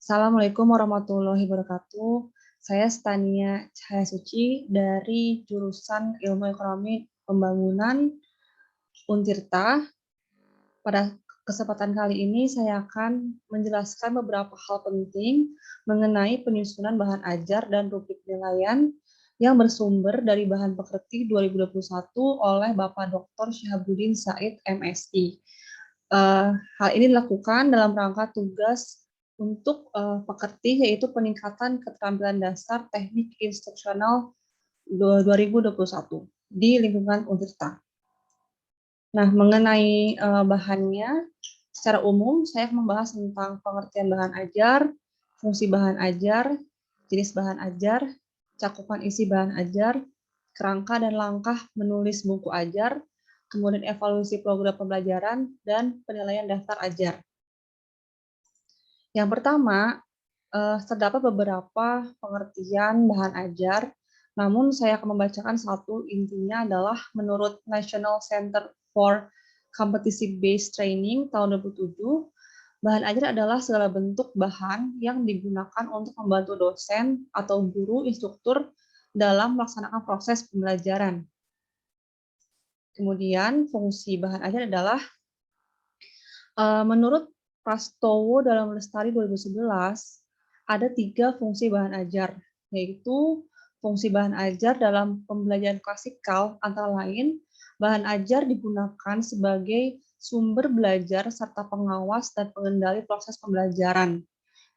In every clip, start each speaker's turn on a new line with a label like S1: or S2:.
S1: Assalamualaikum warahmatullahi wabarakatuh. Saya Stania Cahaya Suci dari jurusan Ilmu Ekonomi Pembangunan Untirta. Pada kesempatan kali ini saya akan menjelaskan beberapa hal penting mengenai penyusunan bahan ajar dan rubrik penilaian yang bersumber dari bahan pekerti 2021 oleh Bapak Dr. Syihabuddin Said, MSI. Hal ini dilakukan dalam rangka tugas untuk pekerti, yaitu peningkatan keterampilan dasar teknik instruksional 2021 di lingkungan Untirta. Nah, mengenai bahannya, secara umum saya akan membahas tentang pengertian bahan ajar, fungsi bahan ajar, jenis bahan ajar, cakupan isi bahan ajar, kerangka dan langkah menulis buku ajar, kemudian evaluasi program pembelajaran, dan penilaian daftar ajar. Yang pertama, terdapat beberapa pengertian bahan ajar, namun saya akan membacakan satu. Intinya adalah menurut National Center for Competency-Based Training tahun 2007, bahan ajar adalah segala bentuk bahan yang digunakan untuk membantu dosen atau guru instruktur dalam melaksanakan proses pembelajaran. Kemudian fungsi bahan ajar adalah menurut Prastowo dalam Lestari 2011, ada 3 fungsi bahan ajar, yaitu fungsi bahan ajar dalam pembelajaran klasikal antara lain, bahan ajar digunakan sebagai sumber belajar serta pengawas dan pengendali proses pembelajaran.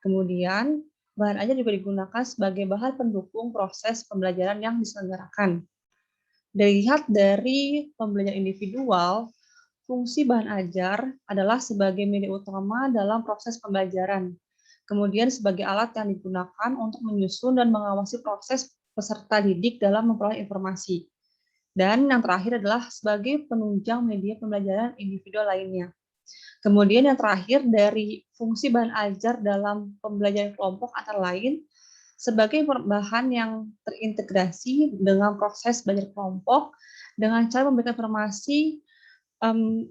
S1: Kemudian, bahan ajar juga digunakan sebagai bahan pendukung proses pembelajaran yang diselenggarakan. Dilihat dari pembelajaran individual, fungsi bahan ajar adalah sebagai media utama dalam proses pembelajaran, kemudian sebagai alat yang digunakan untuk menyusun dan mengawasi proses peserta didik dalam memperoleh informasi. Dan yang terakhir adalah sebagai penunjang media pembelajaran individual lainnya. Kemudian yang terakhir dari fungsi bahan ajar dalam pembelajaran kelompok antara lain sebagai bahan yang terintegrasi dengan proses belajar kelompok dengan cara memberikan informasi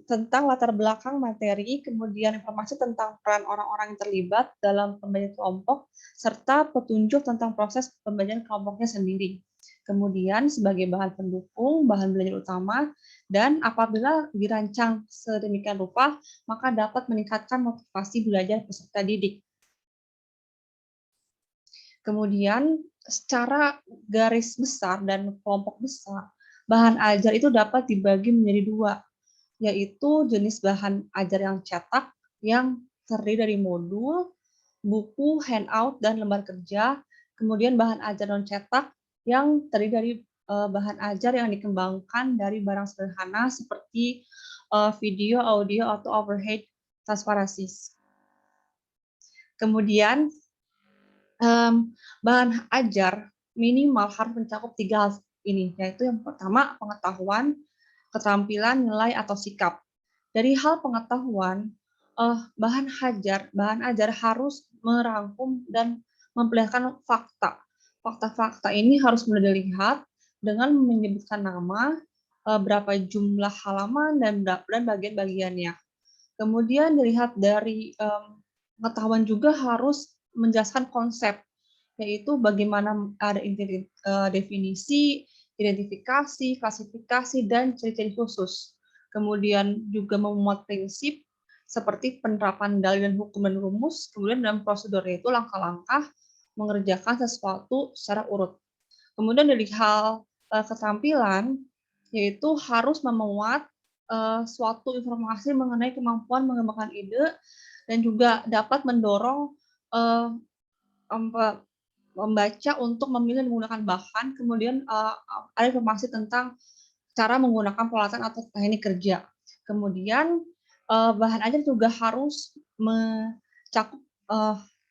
S1: tentang latar belakang materi, kemudian informasi tentang peran orang-orang yang terlibat dalam pembelajaran kelompok, serta petunjuk tentang proses pembelajaran kelompoknya sendiri. Kemudian sebagai bahan pendukung, bahan belajar utama, dan apabila dirancang sedemikian rupa, maka dapat meningkatkan motivasi belajar peserta didik. Kemudian secara garis besar dan kelompok besar, bahan ajar itu dapat dibagi menjadi 2, yaitu jenis bahan ajar yang cetak yang terdiri dari modul, buku, handout, dan lembar kerja. Kemudian bahan ajar non cetak yang terdiri dari bahan ajar yang dikembangkan dari barang sederhana seperti video, audio, atau overhead transparansi. Kemudian bahan ajar minimal harus mencakup 3 hal ini, yaitu yang pertama pengetahuan, keterampilan, nilai, atau sikap. Dari hal pengetahuan, bahan ajar harus merangkum dan memperlihatkan fakta. Fakta-fakta ini harus mudah dilihat dengan menyebutkan nama, berapa jumlah halaman, dan bagian-bagiannya. Kemudian dilihat dari pengetahuan juga harus menjelaskan konsep, yaitu bagaimana ada definisi, identifikasi, klasifikasi, dan ciri-ciri khusus. Kemudian juga memuat prinsip seperti penerapan dalil dan hukum dan rumus, kemudian dalam prosedur yaitu langkah-langkah mengerjakan sesuatu secara urut. Kemudian dari hal keterampilan, yaitu harus memuat suatu informasi mengenai kemampuan mengembangkan ide dan juga dapat mendorong membaca untuk memilih dan menggunakan bahan, kemudian ada informasi tentang cara menggunakan peralatan atau teknik kerja. Kemudian bahan ajar juga harus mencakup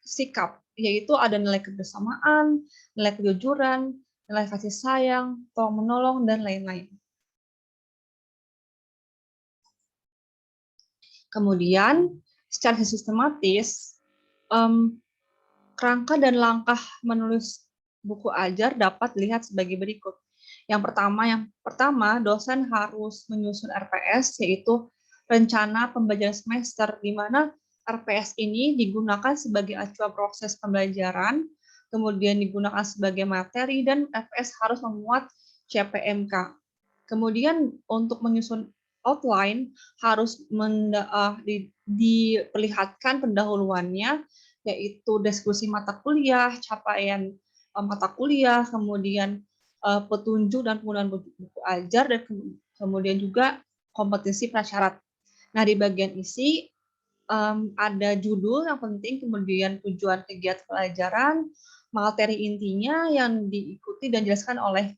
S1: sikap, yaitu ada nilai kebersamaan, nilai kejujuran, nilai kasih sayang, tolong menolong, dan lain-lain. Kemudian secara sistematis, kerangka dan langkah menulis buku ajar dapat dilihat sebagai berikut. Yang pertama, dosen harus menyusun RPS, yaitu rencana pembelajaran semester, di mana RPS ini digunakan sebagai acuan proses pembelajaran, kemudian digunakan sebagai materi, dan RPS harus memuat CPMK. Kemudian untuk menyusun outline harus diperlihatkan pendahuluannya, yaitu diskusi mata kuliah, capaian mata kuliah, kemudian petunjuk dan penggunaan buku ajar, dan kemudian juga kompetisi prasyarat. Nah, di bagian isi ada judul yang penting, kemudian tujuan kegiatan pelajaran, materi intinya yang diikuti dan dijelaskan oleh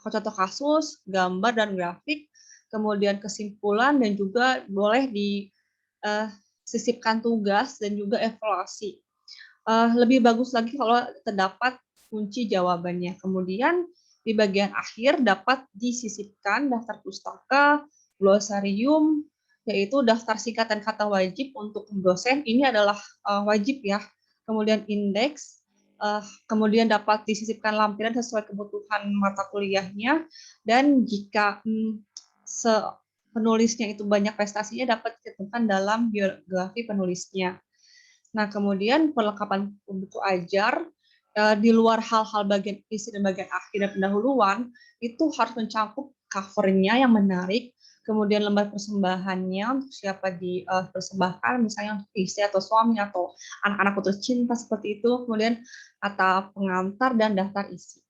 S1: contoh kasus, gambar dan grafik, kemudian kesimpulan, dan juga boleh disisipkan tugas dan juga evaluasi. Lebih bagus lagi kalau terdapat kunci jawabannya. Kemudian di bagian akhir dapat disisipkan daftar pustaka, glosarium, yaitu daftar singkatan kata wajib untuk dosen. Ini adalah wajib ya. Kemudian indeks, kemudian dapat disisipkan lampiran sesuai kebutuhan mata kuliahnya, dan jika penulisnya itu banyak prestasinya dapat ditentukan dalam biografi penulisnya. Nah, kemudian perlengkapan buku ajar di luar hal-hal bagian isi dan bagian akhir dan pendahuluan itu harus mencakup covernya yang menarik, kemudian lembar persembahannya untuk siapa dipersembahkan, misalnya untuk istri atau suami atau anak-anak putus cinta seperti itu, kemudian kata pengantar dan daftar isi.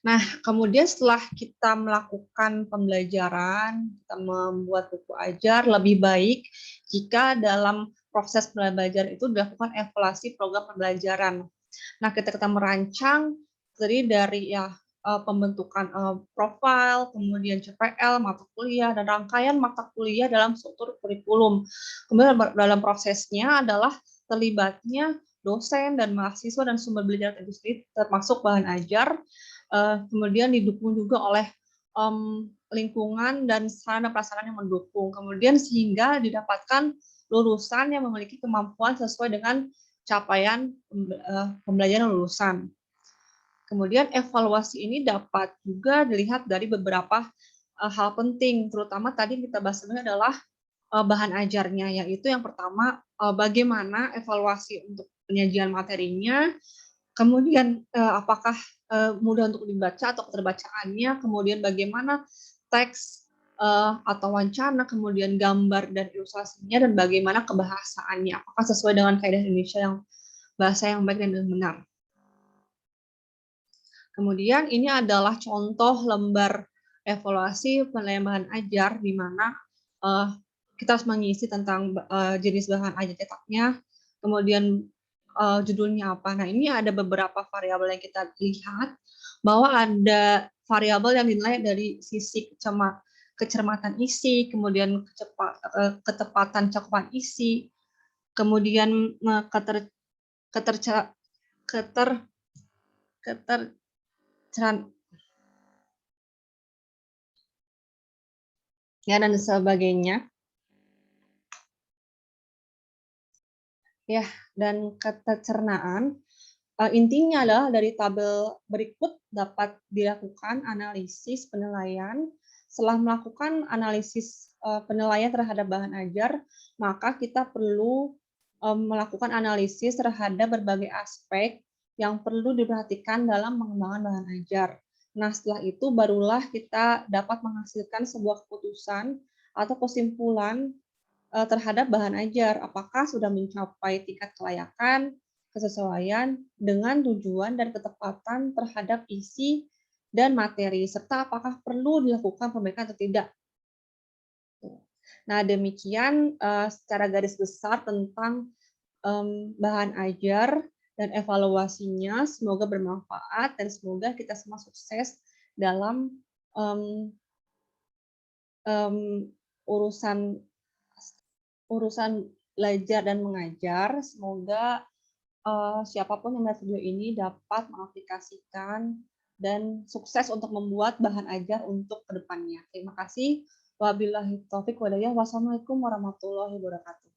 S1: Nah, kemudian setelah kita melakukan pembelajaran, kita membuat buku ajar, lebih baik jika dalam proses pembelajaran itu dilakukan evaluasi program pembelajaran. Nah, kita merancang terdiri dari pembentukan profil, kemudian CPL, mata kuliah, dan rangkaian mata kuliah dalam struktur kurikulum. Kemudian dalam prosesnya adalah terlibatnya dosen dan mahasiswa dan sumber belajar itu sendiri, termasuk bahan ajar, kemudian didukung juga oleh lingkungan dan sarana prasarana yang mendukung. Kemudian sehingga didapatkan lulusan yang memiliki kemampuan sesuai dengan capaian pembelajaran lulusan. Kemudian evaluasi ini dapat juga dilihat dari beberapa hal penting, terutama tadi kita bahas sebenarnya adalah bahan ajarnya, yaitu yang pertama bagaimana evaluasi untuk penyajian materinya, kemudian apakah mudah untuk dibaca atau keterbacaannya, kemudian bagaimana teks atau wacana, kemudian gambar dan ilustrasinya, dan bagaimana kebahasaannya, apakah sesuai dengan kaidah Indonesia yang bahasa yang baik dan benar. Kemudian ini adalah contoh lembar evaluasi penilaian bahan ajar di mana kita harus mengisi tentang jenis bahan ajar cetaknya, kemudian judulnya apa. Nah, ini ada beberapa variabel yang kita lihat, bahwa ada variabel yang dinilai dari sisi kecermatan isi, kemudian ketepatan cakupan isi, kemudian ya, dan sebagainya. Ya, dan ketercernaan intinya adalah dari tabel berikut dapat dilakukan analisis penilaian. Setelah melakukan analisis penilaian terhadap bahan ajar, maka kita perlu melakukan analisis terhadap berbagai aspek yang perlu diperhatikan dalam mengembangkan bahan ajar. Nah, setelah itu barulah kita dapat menghasilkan sebuah keputusan atau kesimpulan terhadap bahan ajar, apakah sudah mencapai tingkat kelayakan, kesesuaian dengan tujuan dan ketepatan terhadap isi dan materi, serta apakah perlu dilakukan perbaikan atau tidak. Nah, demikian secara garis besar tentang bahan ajar dan evaluasinya. Semoga bermanfaat dan semoga kita semua sukses dalam urusan belajar dan mengajar. Semoga siapapun yang melihat video ini dapat mengaplikasikan dan sukses untuk membuat bahan ajar untuk kedepannya. Terima kasih. Wabillahi taufiq walhidayah. Wassalamualaikum warahmatullahi wabarakatuh.